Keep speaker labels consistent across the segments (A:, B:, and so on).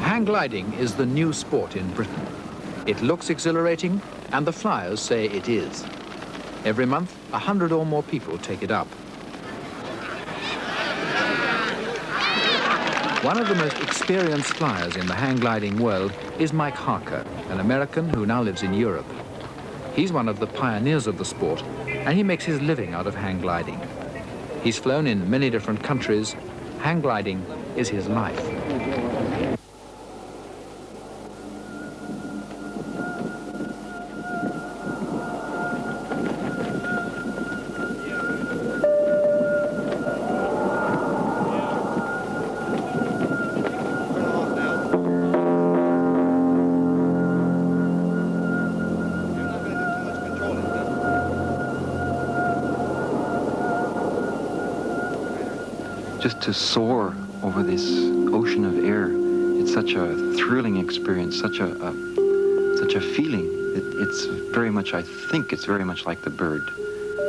A: Hang gliding is the new sport in Britain. It looks exhilarating, and the flyers say it is. Every month, 100 or more people take it up. One of the most experienced flyers in the hang gliding world is Mike Harker, an American who now lives in Europe. He's one of the pioneers of the sport, and he makes his living out of hang gliding. He's flown in many different countries. Hang gliding is his life.
B: Just to soar over this ocean of air, it's such a thrilling experience, such a feeling. It's very much, I think it's very much like the bird.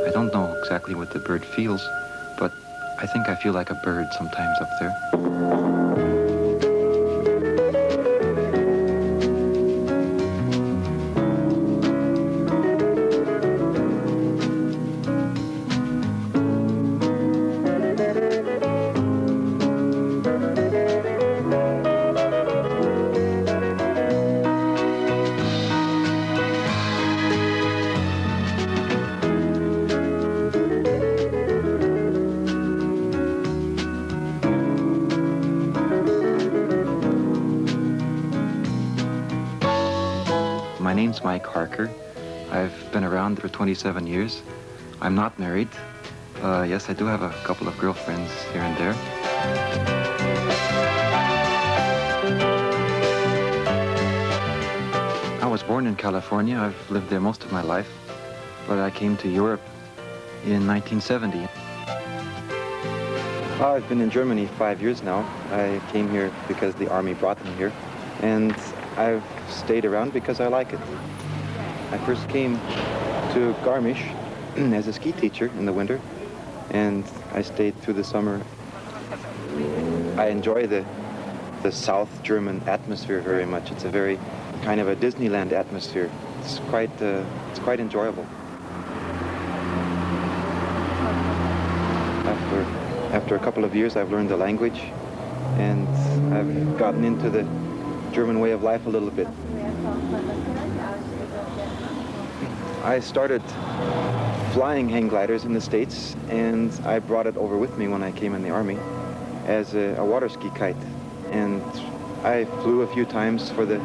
B: I don't know exactly what the bird feels, but I think I feel like a bird sometimes up there. My name's Mike Harker. I've been around for 27 years. I'm not married. Yes, I do have a couple of girlfriends here and there. I was born in California. I've lived there most of my life, but I came to Europe in 1970. I've been in Germany 5 years now. I came here because the army brought me here, and I've stayed around because I like it. I first came to Garmisch as a ski teacher in the winter, and I stayed through the summer. I enjoy the South German atmosphere very much. It's a very kind of a Disneyland atmosphere. It's quite enjoyable. After a couple of years, I've learned the language, and I've gotten into the German way of life a little bit. I started flying hang gliders in the States, and I brought it over with me when I came in the Army as a water ski kite. And I flew a few times for the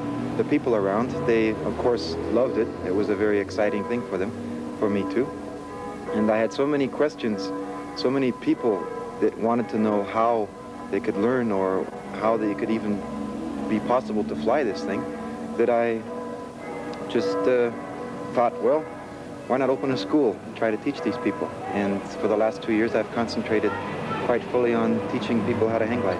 B: people around. They, of course, loved it. It was a very exciting thing for them, for me too. And I had so many questions, so many people that wanted to know how they could learn or how they could even be possible to fly this thing, that I just thought, well, why not open a school and try to teach these people? And for the last 2 years, I've concentrated quite fully on teaching people how to hang glide.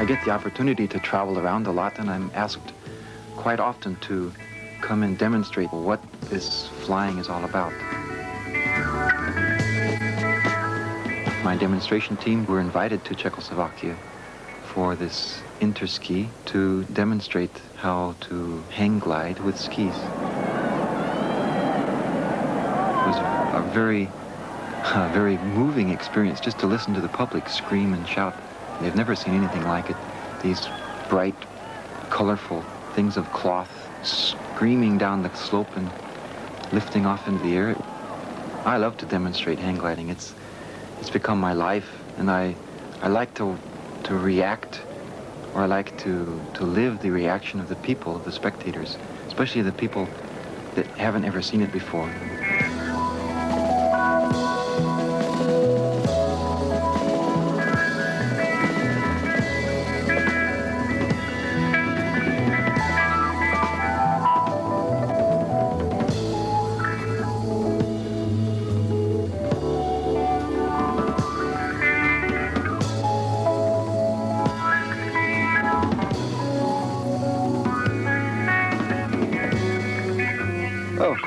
B: I get the opportunity to travel around a lot, and I'm asked quite often to come and demonstrate what this flying is all about. My demonstration team were invited to Czechoslovakia for this interski to demonstrate how to hang glide with skis. It was a very moving experience just to listen to the public scream and shout. They've never seen anything like it. These bright, colorful things of cloth screaming down the slope and lifting off into the air. I love to demonstrate hang gliding. It's become my life, and I like to react, or I like to live the reaction of the people, the spectators, especially the people that haven't ever seen it before.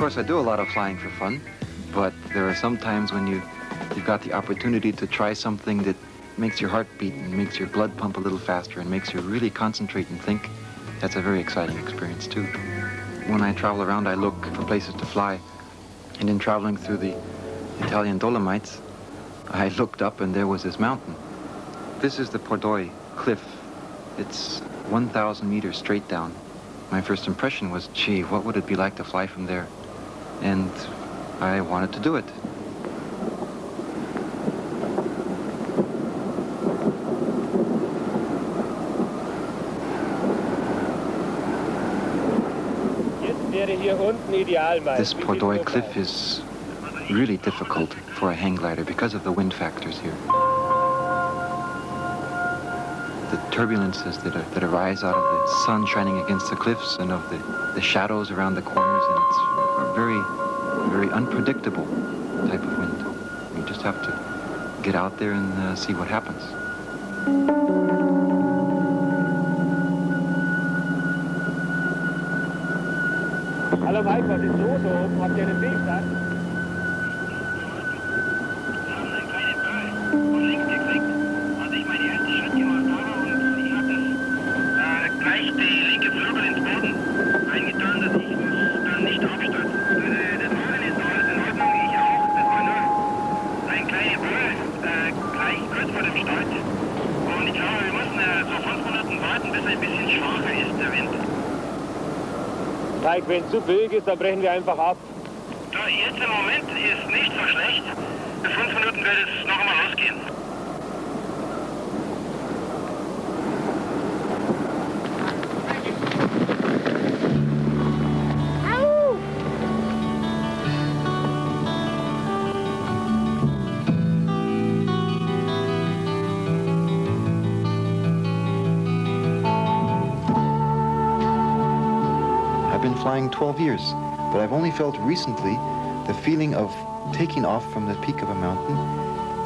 B: course, I do a lot of flying for fun, but there are some times when you've got the opportunity to try something that makes your heart beat and makes your blood pump a little faster and makes you really concentrate and think. That's a very exciting experience, too. When I travel around, I look for places to fly. And in traveling through the Italian Dolomites, I looked up and there was this mountain. This is the Pordoi cliff. It's 1,000 meters straight down. My first impression was, gee, what would it be like to fly from there? And I wanted to do it. This Pordoi cliff is really difficult for a hang glider because of the wind factors here. The turbulences that arise out of the sun shining against the cliffs and of the shadows around the corners, and it's a very, very unpredictable type of wind. You just have to get out there and see what happens.
C: Hallo Mike, was ist los da oben? Habt ihr einen Seestand? Mike, wenn es zu böig ist, dann brechen wir einfach ab.
D: Jetzt im Moment ist nicht so schlecht. In 5 Minuten wird es noch einmal losgehen.
B: Flying 12 years, but I've only felt recently the feeling of taking off from the peak of a mountain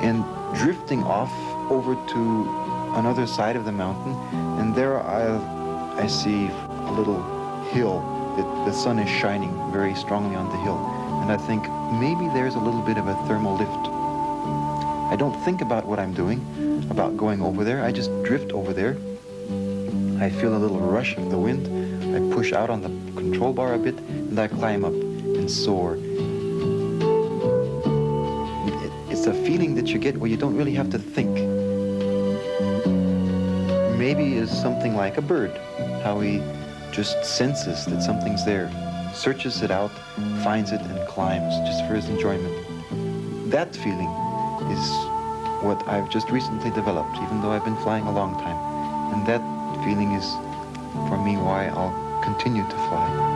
B: and drifting off over to another side of the mountain, and there I see a little hill that the sun is shining very strongly on the hill, and I think maybe there's a little bit of a thermal lift. I don't think about what I'm doing, about going over there. I just drift over there. I feel a little rush of the wind. I push out on the control bar a bit, and I climb up and soar. It's a feeling that you get where you don't really have to think. Maybe is something like a bird, how he just senses that something's there, searches it out, finds it, and climbs just for his enjoyment. That feeling is what I've just recently developed, even though I've been flying a long time. And that feeling is, for me, why I'll continue to fly.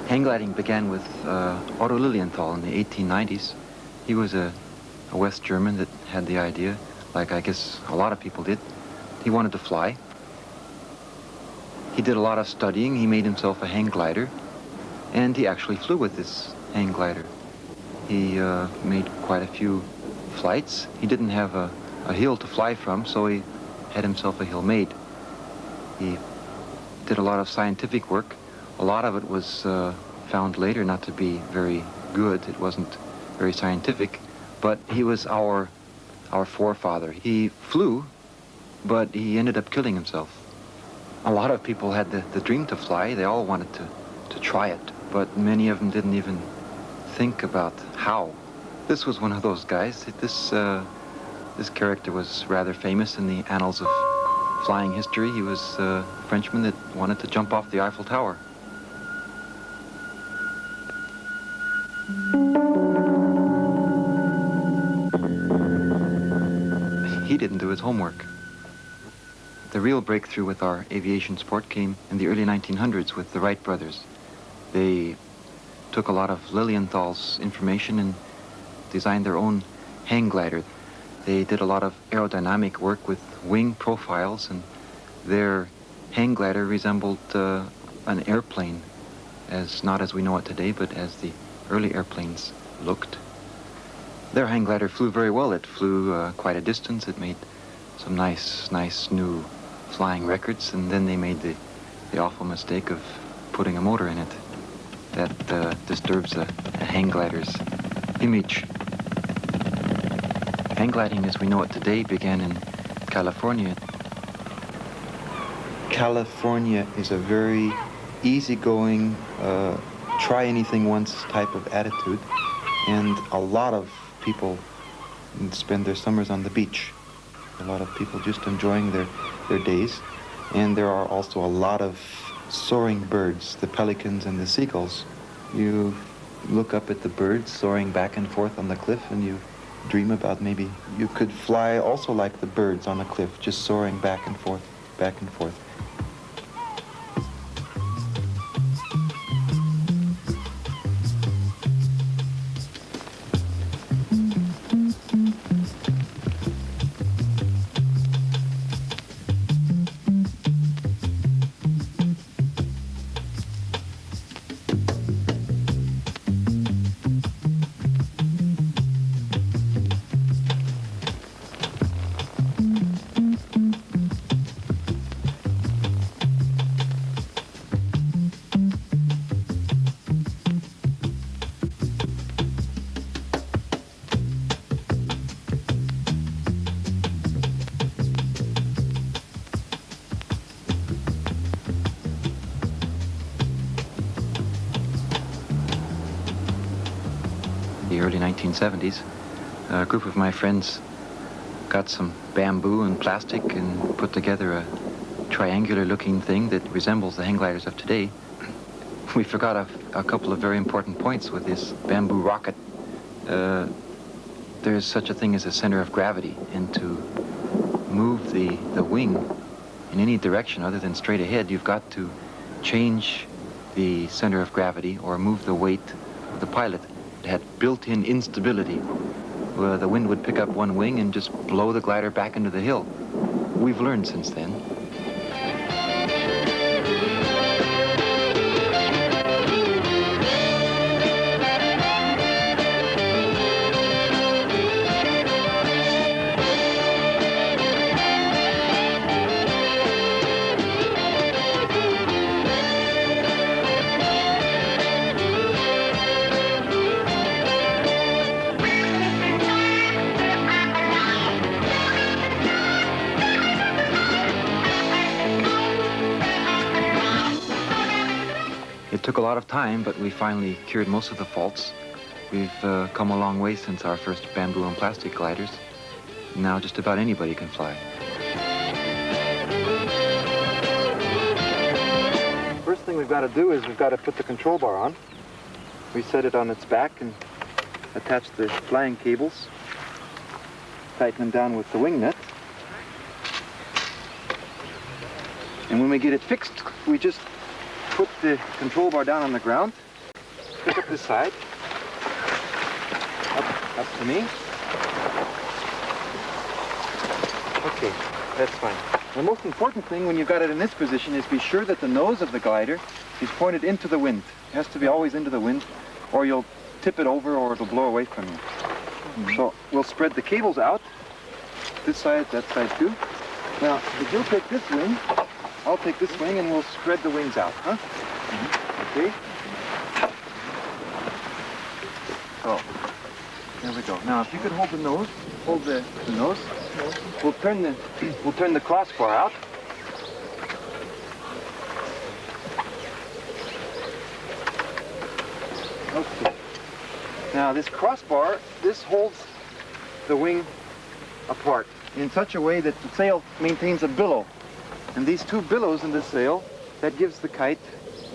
B: Hang gliding began with Otto Lilienthal in the 1890s. He was a West German that had the idea, like I guess a lot of people did. He wanted to fly. He did a lot of studying. He made himself a hang glider, and he actually flew with this hang glider. He made quite a few flights. He didn't have a hill to fly from, so he had himself a hill made. He did a lot of scientific work. A lot of it was found later not to be very good. It wasn't very scientific, but he was our our forefather. He flew, but he ended up killing himself. A lot of people had the dream to fly. They all wanted to try it, but many of them didn't even think about how. This was one of those guys. This character was rather famous in the annals of flying history. He was a Frenchman that wanted to jump off the Eiffel Tower. He didn't do his homework. The real breakthrough with our aviation sport came in the early 1900s with the Wright brothers. They took a lot of Lilienthal's information and designed their own hang glider. They did a lot of aerodynamic work with wing profiles, and their hang glider resembled an airplane, not as we know it today, but as the early airplanes looked. Their hang glider flew very well. It flew quite a distance. It made some nice new flying records, and then they made the awful mistake of putting a motor in it. That disturbs a hang glider's image. Hang gliding as we know it today began in California. California is a very easygoing, try anything once type of attitude, and a lot of people spend their summers on the beach. A lot of people just enjoying their days, and there are also a lot of soaring birds, the pelicans and the seagulls. You look up at the birds soaring back and forth on the cliff, and you dream about maybe you could fly also like the birds on a cliff, just soaring back and forth, back and forth. The early 1970s, a group of my friends got some bamboo and plastic and put together a triangular-looking thing that resembles the hang gliders of today. We forgot a couple of very important points with this bamboo rocket. There's such a thing as a center of gravity, and to move the wing in any direction other than straight ahead, you've got to change the center of gravity or move the weight of the pilot. It had built-in instability, where the wind would pick up one wing and just blow the glider back into the hill. We've learned since then. It took a lot of time, but we finally cured most of the faults. We've come a long way since our first bamboo and plastic gliders. Now just about anybody can fly. First thing we've got to do is we've got to put the control bar on. We set it on its back and attach the flying cables. Tighten them down with the wing nut. And when we get it fixed, we just put the control bar down on the ground, pick up this side, up to me. Okay, that's fine. The most important thing when you've got it in this position is be sure that the nose of the glider is pointed into the wind. It has to be always into the wind, or you'll tip it over or it'll blow away from you. So we'll spread the cables out, this side, that side too. Now, if you'll take this wing, I'll take this wing and we'll spread the wings out, huh? Okay? So, there we go. Now, if you could hold the nose, hold the nose. We'll turn the crossbar out. Okay. Now this crossbar, this holds the wing apart in such a way that the sail maintains a billow. And these two billows in the sail, that gives the kite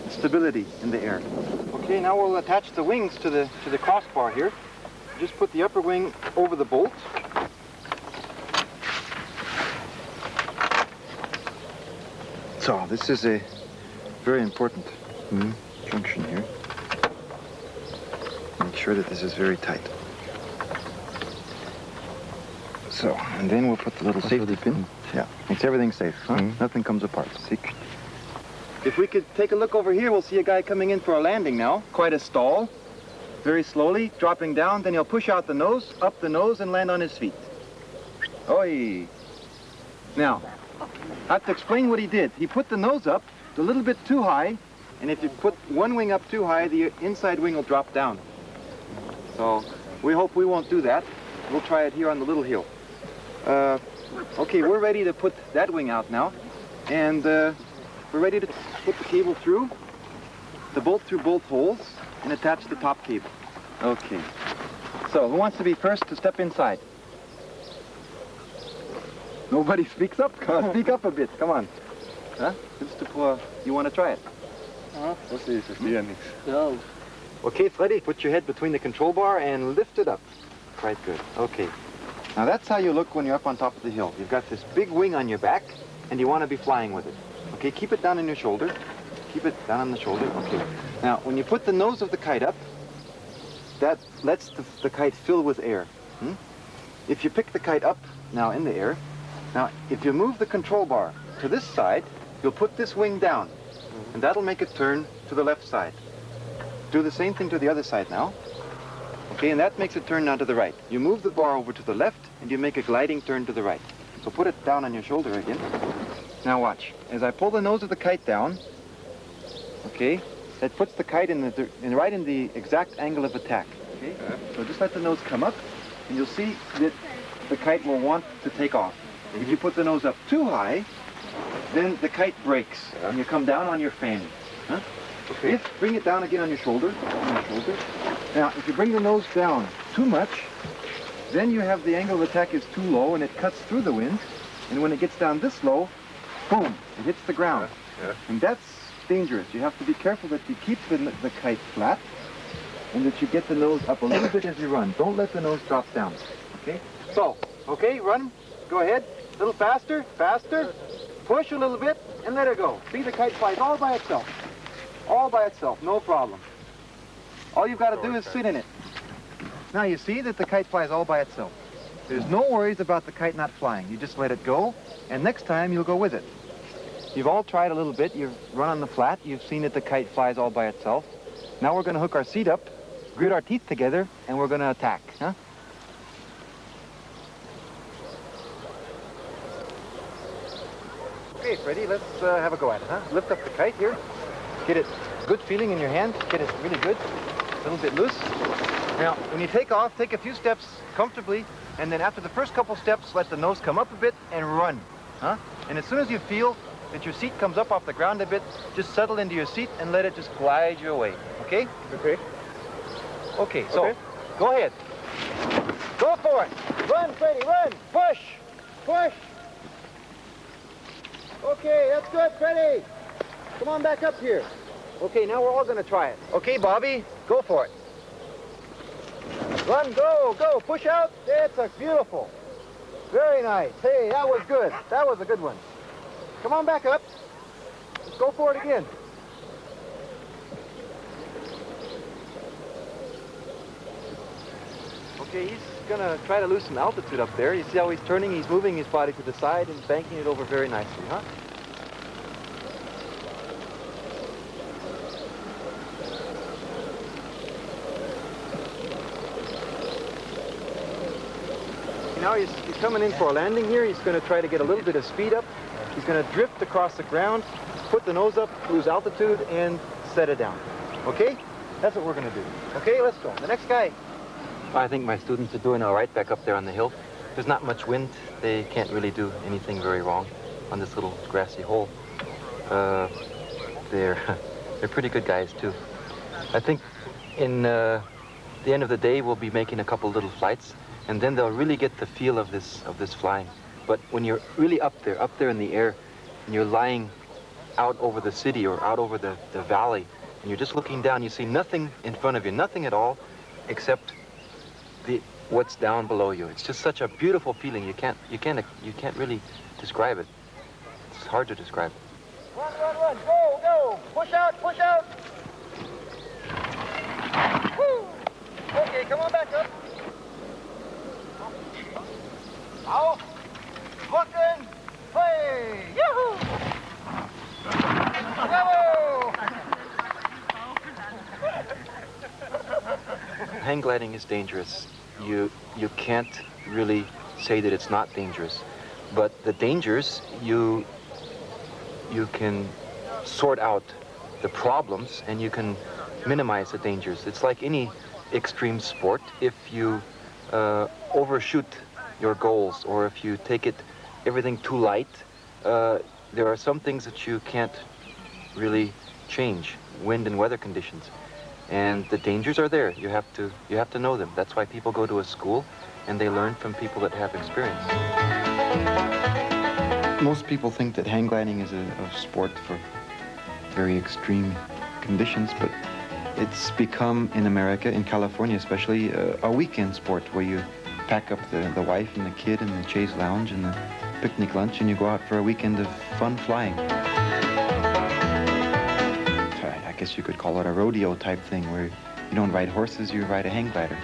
B: stability in the air. Okay, now we'll attach the wings to the crossbar here. Just put the upper wing over the bolt. So this is a very important junction here. Make sure that this is very tight. So, and then we'll put the little safety pin. Yeah, makes everything safe, huh? Nothing comes apart. See? If we could take a look over here, we'll see a guy coming in for a landing now. Quite a stall. Very slowly, dropping down. Then he'll push out the nose, up the nose, and land on his feet. Oi! Now, I have to explain what he did. He put the nose up a little bit too high, and if you put one wing up too high, the inside wing will drop down. So, we hope we won't do that. We'll try it here on the little hill. Okay, we're ready to put that wing out now. And we're ready to put the cable through, the bolt through both holes, and attach the top cable. Okay. So, who wants to be first to step inside? Nobody speaks up? Come on, speak up a bit, come on. Huh? You want to try it?
C: Ich verstehe ja nichts.
B: Ja. Okay, Freddy, put your head between the control bar and lift it up. Quite good. Okay. Now that's how you look when you're up on top of the hill. You've got this big wing on your back, and you want to be flying with it. Okay, keep it down on your shoulder. Keep it down on the shoulder. Okay. Now, when you put the nose of the kite up, that lets the kite fill with air. If you pick the kite up now in the air, now if you move the control bar to this side, you'll put this wing down, and that'll make it turn to the left side. Do the same thing to the other side now. Okay, and that makes it turn now to the right. You move the bar over to the left, and you make a gliding turn to the right. So put it down on your shoulder again. Now watch. As I pull the nose of the kite down, okay, that puts the kite right in the exact angle of attack. Okay, so just let the nose come up, and you'll see that the kite will want to take off. If you put the nose up too high, then the kite breaks, and you come down on your fanny. Huh? Okay. Bring it down again on your shoulder. Now, if you bring the nose down too much, then you have the angle of attack is too low, and it cuts through the wind. And when it gets down this low, boom, it hits the ground. And that's dangerous. You have to be careful that you keep the kite flat, and that you get the nose up a little bit as you run. Don't let the nose drop down. Okay? So, okay, run. Go ahead. A little faster, faster. Push a little bit, and let it go. See, the kite flies all by itself. All by itself, no problem. All you've got to do is sit in it. Now you see that the kite flies all by itself. There's no worries about the kite not flying. You just let it go, and next time you'll go with it. You've all tried a little bit. You've run on the flat. You've seen that the kite flies all by itself. Now we're going to hook our seat up, grit our teeth together, and we're going to attack, huh? Okay, Freddie, let's have a go at it, huh? Lift up the kite here. Get it good feeling in your hand. Get it really good. A little bit loose. Now, when you take off, take a few steps comfortably, and then after the first couple steps, let the nose come up a bit and run, huh? And as soon as you feel that your seat comes up off the ground a bit, just settle into your seat and let it just glide you away, okay?
C: Okay.
B: Okay, so go ahead. Go for it. Run, Freddie, run. Push. Push. Okay, that's good, Freddie. Come on back up here. Okay, now we're all going to try it. Okay, Bobby, go for it. Run, go, go, push out. That's beautiful. Very nice. Hey, that was good. That was a good one. Come on back up. Let's go for it again. Okay, he's going to try to lose some altitude up there. You see how he's turning? He's moving his body to the side and banking it over very nicely, huh? Now he's coming in for a landing here. He's going to try to get a little bit of speed up. He's going to drift across the ground, put the nose up, lose altitude, and set it down. Okay? That's what we're going to do. Okay, let's go. The next guy. I think my students are doing all right back up there on the hill. there's not much wind, they can't really do anything very wrong on this little grassy hole. They're pretty good guys too. I think in the end of the day we'll be making a couple little flights, and then they'll really get the feel of this flying. But when you're really up there in the air, and you're lying out over the city or out over the valley, and you're just looking down, you see nothing in front of you, nothing at all, except what's down below you. It's just such a beautiful feeling. You can't really describe it. It's hard to describe it.
C: Run, go, push out. Woo. Okay, come on back up. Out, looking, play, yahoo! Bravo!
B: Hang gliding is dangerous. You can't really say that it's not dangerous, but the dangers you can sort out the problems and you can minimize the dangers. It's like any extreme sport. If you overshoot your goals, or if you take everything too light, there are some things that you can't really change, wind and weather conditions. And the dangers are there. You have to know them. That's why people go to a school and they learn from people that have experience. Most people think that hang gliding is a sport for very extreme conditions, but it's become, in America, in California especially, a weekend sport where you pack up the wife and the kid and the chaise lounge and the picnic lunch and you go out for a weekend of fun flying. I guess you could call it a rodeo type thing where you don't ride horses, you ride a hang glider.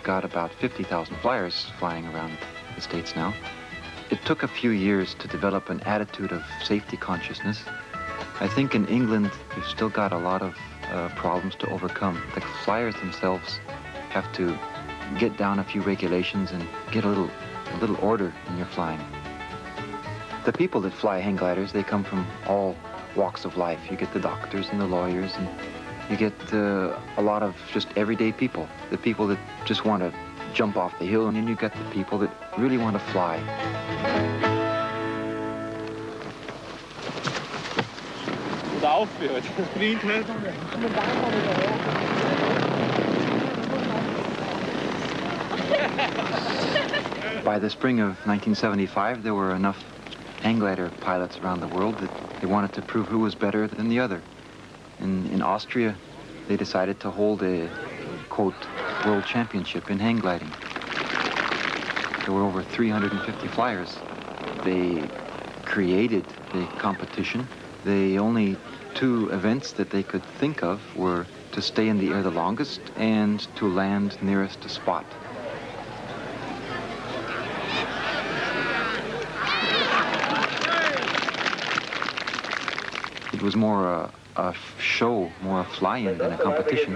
B: Got about 50,000 flyers flying around the States now. It took a few years to develop an attitude of safety consciousness. I think in England, you've still got a lot of problems to overcome. The flyers themselves have to get down a few regulations and get a little order in your flying. The people that fly hang gliders, they come from all walks of life. You get the doctors and the lawyers, and you get a lot of just everyday people, the people that just want to jump off the hill, and then you get the people that really want to fly. By the spring of 1975, there were enough hang glider pilots around the world that they wanted to prove who was better than the other. In Austria, they decided to hold a, quote, world championship in hang gliding. There were over 350 flyers. They created the competition. The only two events that they could think of were to stay in the air the longest and to land nearest a spot. It was more a show, more a fly-in than a competition.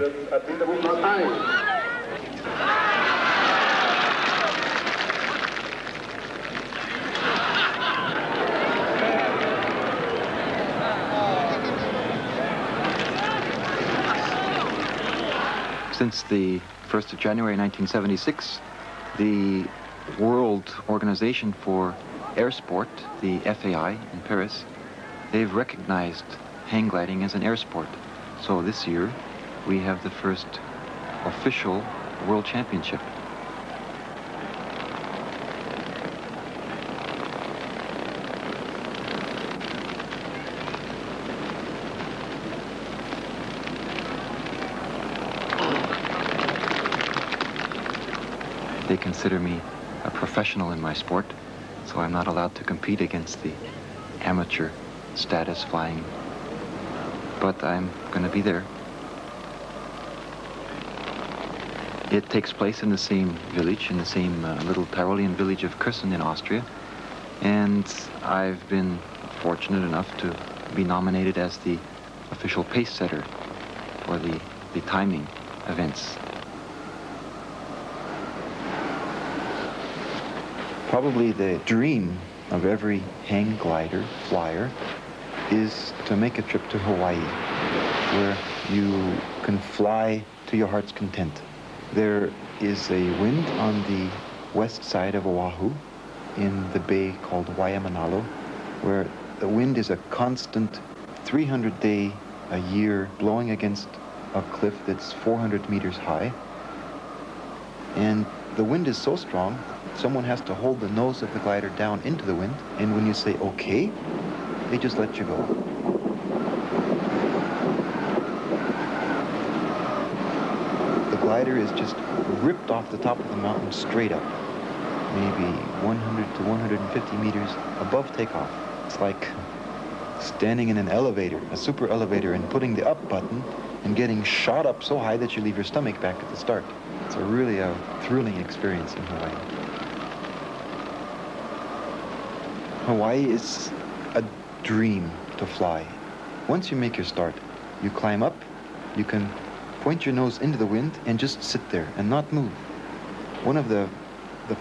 B: Since the 1st of January 1976, the World Organization for Air Sport, the FAI in Paris, they've recognized hang gliding as an air sport. So this year, we have the first official world championship. They consider me a professional in my sport, so I'm not allowed to compete against the amateur status flying. But I'm going to be there. It takes place in the same village, in the same little Tyrolean village of Kürsen in Austria. And I've been fortunate enough to be nominated as the official pace setter for the timing events. Probably the dream of every hang glider flyer is to make a trip to Hawaii, where you can fly to your heart's content. There is a wind on the west side of Oahu in the bay called Waiamanalo, where the wind is a constant 300-day a year blowing against a cliff that's 400 meters high. And the wind is so strong, someone has to hold the nose of the glider down into the wind, and when you say okay, they just let you go. The glider is just ripped off the top of the mountain straight up, maybe 100 to 150 meters above takeoff. It's like standing in an elevator, a super elevator, and putting the up button and getting shot up so high that you leave your stomach back at the start. It's really a thrilling experience in Hawaii. Hawaii is a dream to fly. Once you make your start, you climb up, you can point your nose into the wind and just sit there and not move. One of the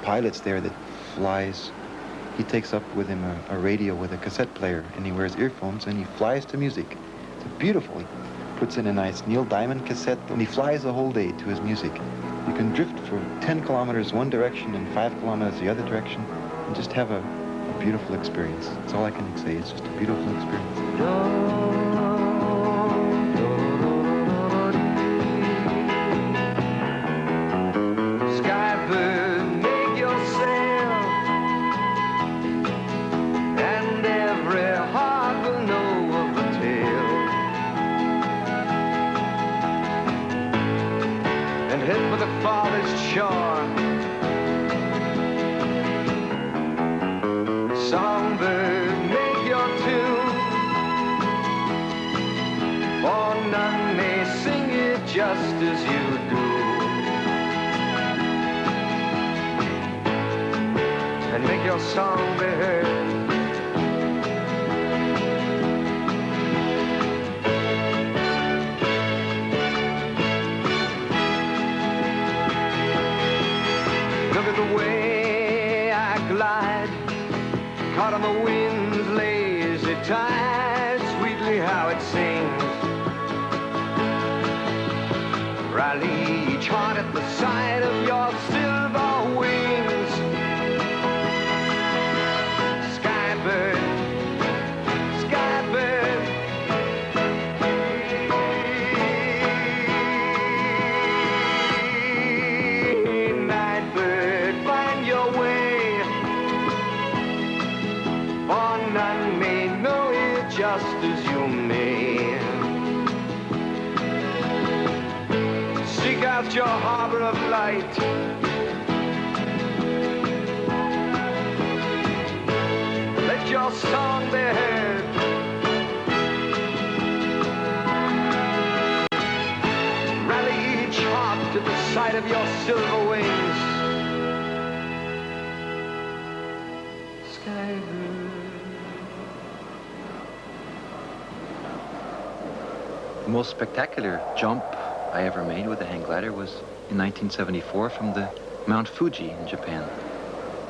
B: pilots there that flies, he takes up with him a radio with a cassette player, and he wears earphones and he flies to music. It's beautiful. He puts in a nice Neil Diamond cassette and he flies the whole day to his music. You can drift for 10 kilometers one direction and 5 kilometers the other direction and just have a beautiful experience. That's all I can say. It's just a beautiful experience.
E: Songbird, make your tune, for none may sing it just as you do. And make your song be heard. Look at the way I glide, caught on the wind's lazy tide, sweetly how it sings. Rally each heart at the sight of your silver wings. Skybird, skybird, nightbird, find your way, for none may know it just as you may. Seek out your harbor of light, let your song be heard. Rally each heart to the sight of your silver wings.
B: The most spectacular jump I ever made with a hang glider was in 1974 from the Mount Fuji in Japan.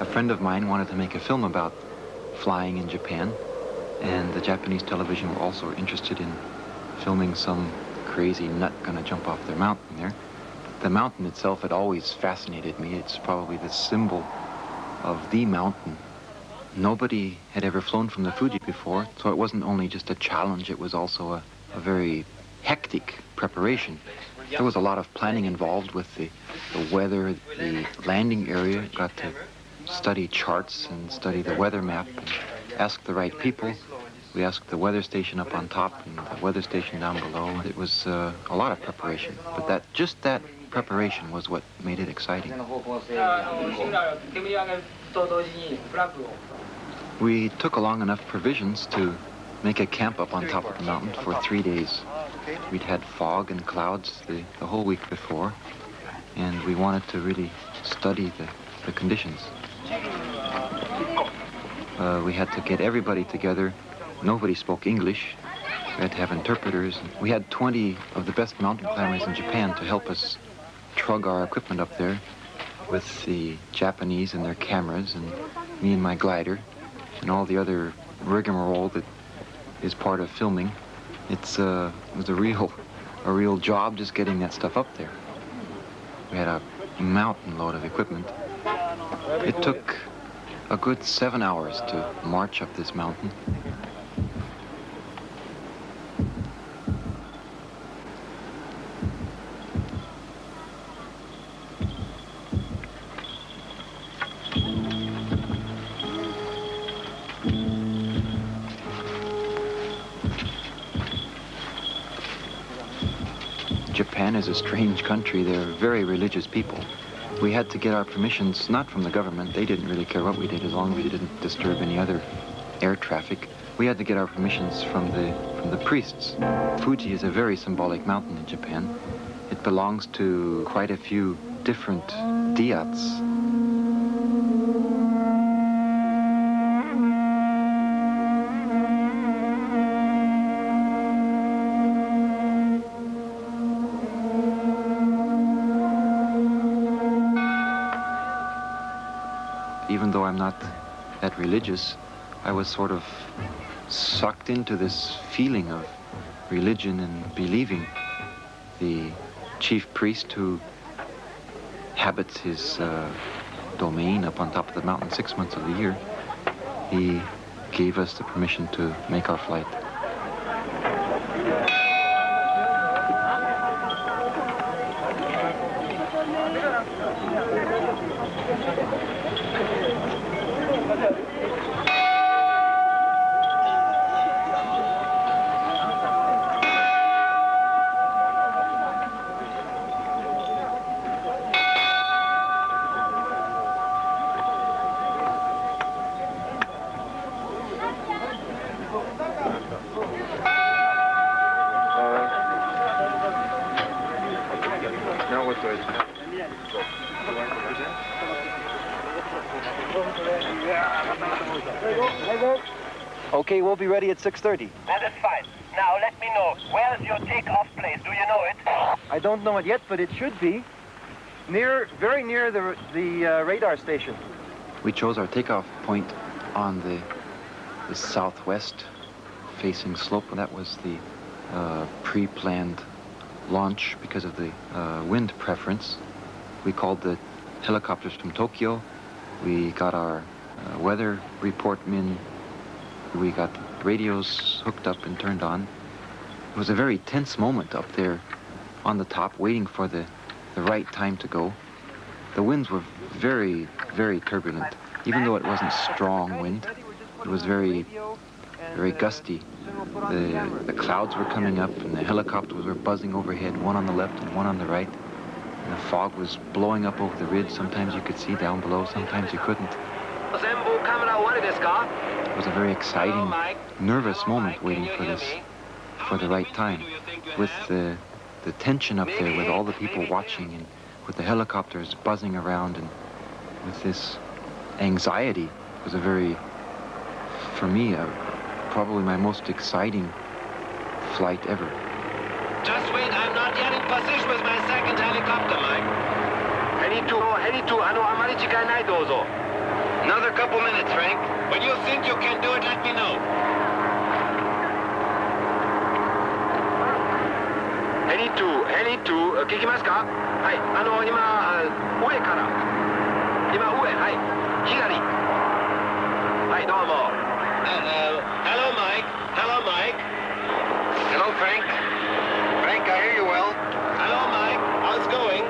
B: A friend of mine wanted to make a film about flying in Japan, and the Japanese television were also interested in filming some crazy nut gonna jump off their mountain there. The mountain itself had always fascinated me. It's probably the symbol of the mountain. Nobody had ever flown from the Fuji before, so it wasn't only just a challenge, it was also a very hectic preparation. There was a lot of planning involved with the weather, the landing area. Got to study charts and study the weather map and ask the right people. We asked the weather station up on top and the weather station down below. It was a lot of preparation, but just that preparation was what made it exciting. We took along enough provisions to make a camp up on top of the mountain for 3 days. We'd had fog and clouds the whole week before, and we wanted to really study the conditions. We had to get everybody together. Nobody spoke English. We had to have interpreters. We had 20 of the best mountain climbers in Japan to help us trug our equipment up there with the Japanese and their cameras, and me and my glider, and all the other rigmarole that is part of filming. It was a real job just getting that stuff up there. We had a mountain load of equipment. It took a good 7 hours to march up this mountain. Japan is a strange country. They're very religious people. We had to get our permissions, not from the government. They didn't really care what we did as long as we didn't disturb any other air traffic. We had to get our permissions from the priests. Fuji is a very symbolic mountain in Japan. It belongs to quite a few different dhyats. Even though I'm not that religious, I was sort of sucked into this feeling of religion and believing. The chief priest who habits his domain up on top of the mountain 6 months of the year, he gave us the permission to make our flight.
F: Okay, we'll be ready at 6:30.
D: That is fine. Now let me know, where's your takeoff place? Do you know it?
F: I don't know it yet, but it should be very near the radar station.
B: We chose our takeoff point on the southwest facing slope. That was the pre-planned launch because of the wind preference. We called the helicopters from Tokyo. We got our weather report in. We got the radios hooked up and turned on. It was a very tense moment up there on the top, waiting for the right time to go. The winds were very, very turbulent. Even though it wasn't strong wind, it was very, very gusty. The clouds were coming up and the helicopters were buzzing overhead, one on the left and one on the right. And the fog was blowing up over the ridge. Sometimes you could see down below, sometimes you couldn't. It was a very exciting, nervous moment waiting for the right time. With the tension up there, with all the people watching and with the helicopters buzzing around and with this anxiety, it was a very, for me, probably my most exciting flight ever.
D: Just wait, I'm not yet in position with my second helicopter, Mike. Another couple minutes, Frank. When you think you can do it, let me know. Heli 2、聞きますか？はい、今、上から。今、上、はい、左。はい、どうも。Hello, Mike. Hello, Mike. Hello, Frank. Frank, I hear you well. Hello, Mike. How's it going?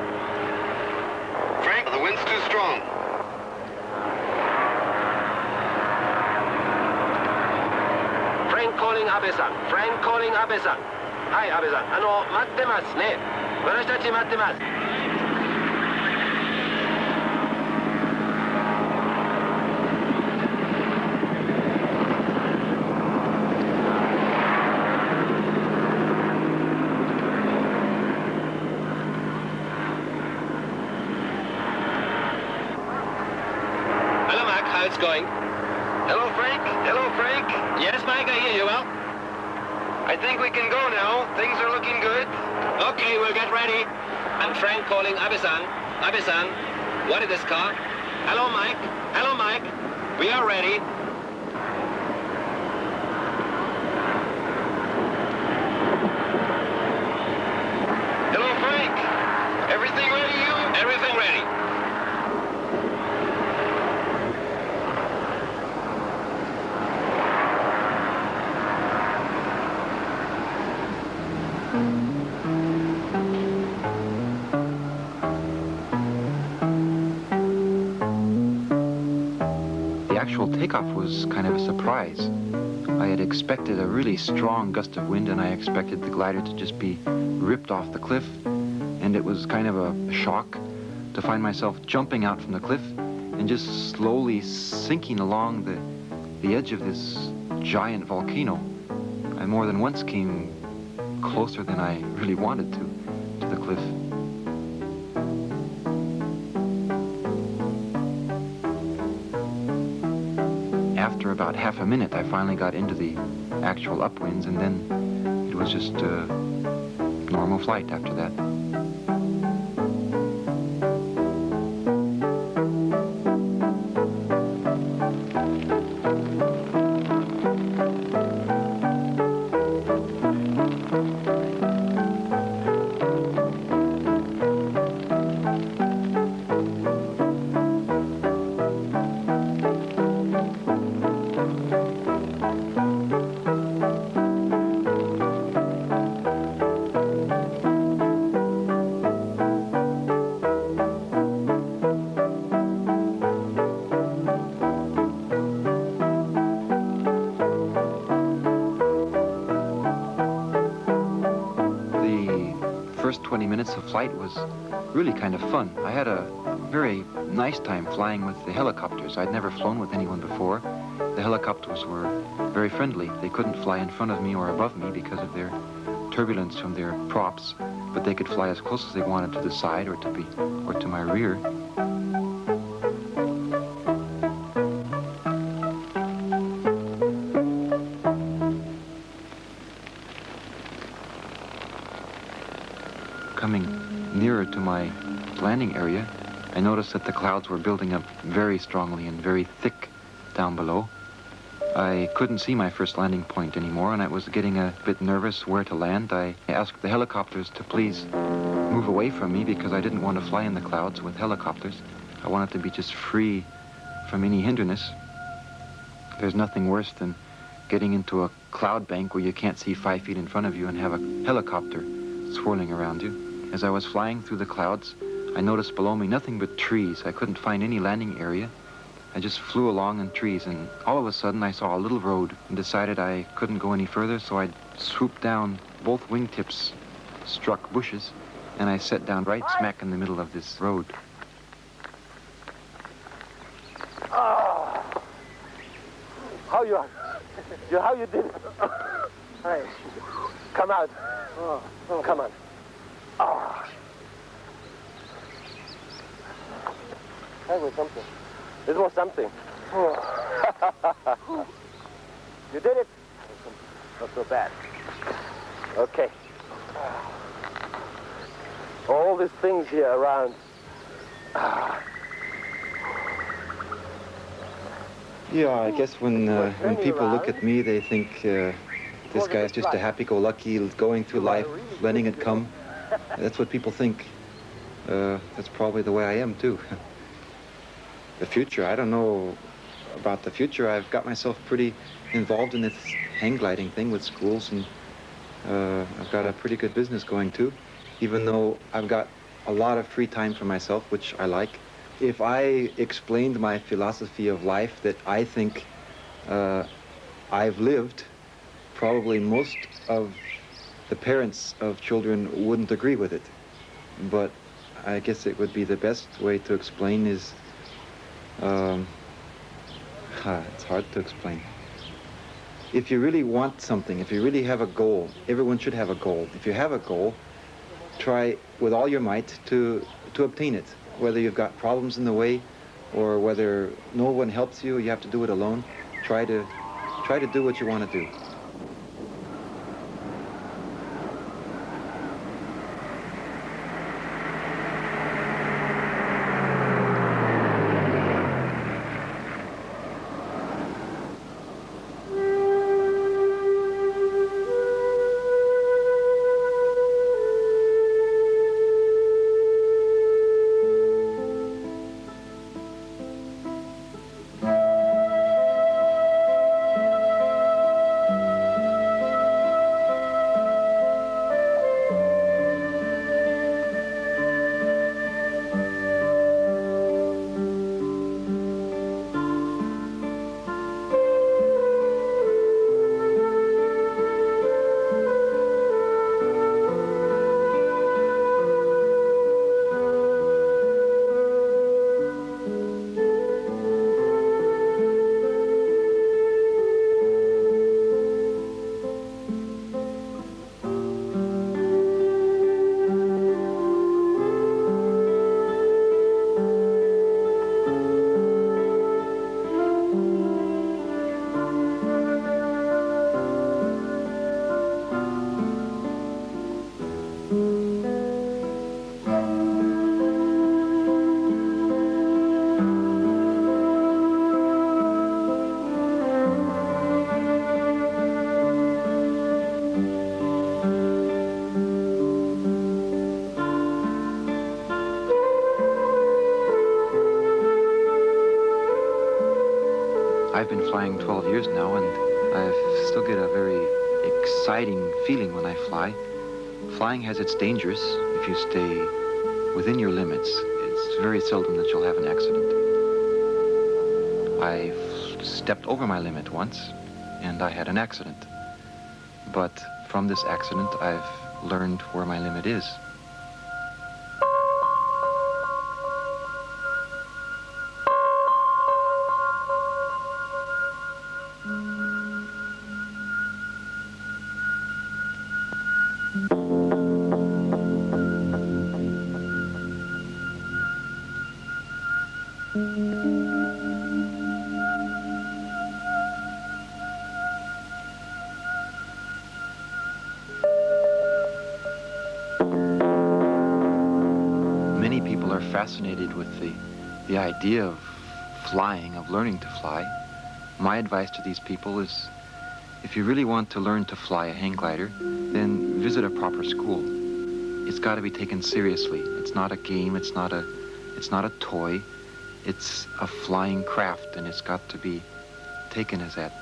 D: Frank, the wind's too strong. Frank calling Abe-san. Frank calling Abe-san. はい、安倍さん。待ってますね。私たち待ってます。Now it's going. Hello, Frank. Hello, Frank. Yes, Mike, I hear you well. I think we can go now. Things are looking good. Okay, we'll get ready. I'm Frank calling Abe-san. Abe-san, what is this car? Hello, Mike. Hello, Mike. We are ready. Hello, Frank. Everything ready, you? Everything ready.
B: The actual takeoff was kind of a surprise. I had expected a really strong gust of wind, and I expected the glider to just be ripped off the cliff, and it was kind of a shock to find myself jumping out from the cliff and just slowly sinking along the edge of this giant volcano. I more than once came closer than I really wanted to the cliff. After about half a minute, I finally got into the actual upwinds, and then it was just a normal flight after that. First 20 minutes of flight was really kind of fun. I had a very nice time flying with the helicopters. I'd never flown with anyone before. The helicopters were very friendly. They couldn't fly in front of me or above me because of their turbulence from their props, but they could fly as close as they wanted to the side or to my rear. Coming nearer to my landing area, I noticed that the clouds were building up very strongly and very thick down below. I couldn't see my first landing point anymore, and I was getting a bit nervous where to land. I asked the helicopters to please move away from me because I didn't want to fly in the clouds with helicopters. I wanted to be just free from any hindrance. There's nothing worse than getting into a cloud bank where you can't see 5 feet in front of you and have a helicopter swirling around you. As I was flying through the clouds, I noticed below me nothing but trees. I couldn't find any landing area. I just flew along in trees, and all of a sudden I saw a little road and decided I couldn't go any further, so I swooped down. Both wingtips struck bushes, and I sat down right smack in the middle of this road.
F: How you did it? Hey, come out. Come on. That was something. This was something. You did it. Not so bad. Okay. All these things here around.
B: Yeah, I guess when people look at me, they think this guy's just a happy-go-lucky, going through life, letting it come. That's what people think. That's probably the way I am, too. The future, I don't know about the future. I've got myself pretty involved in this hang gliding thing with schools, and I've got a pretty good business going, too, even though I've got a lot of free time for myself, which I like. If I explained my philosophy of life that I think I've lived, probably most of the parents of children wouldn't agree with it. But I guess it would be the best way to explain is, it's hard to explain. If you really want something, if you really have a goal, everyone should have a goal. If you have a goal, try with all your might to obtain it. Whether you've got problems in the way, or whether no one helps you, you have to do it alone. Try to do what you want to do. I've been flying 12 years now, and I still get a very exciting feeling when I fly. Flying has its dangers. If you stay within your limits, it's very seldom that you'll have an accident. I stepped over my limit once, and I had an accident. But from this accident, I've learned where my limit is. Many people are fascinated with the idea of flying, of learning to fly. My advice to these people is, if you really want to learn to fly a hang glider, then visit a proper school. It's got to be taken seriously. It's not a game, it's not a toy. It's a flying craft, and it's got to be taken as that.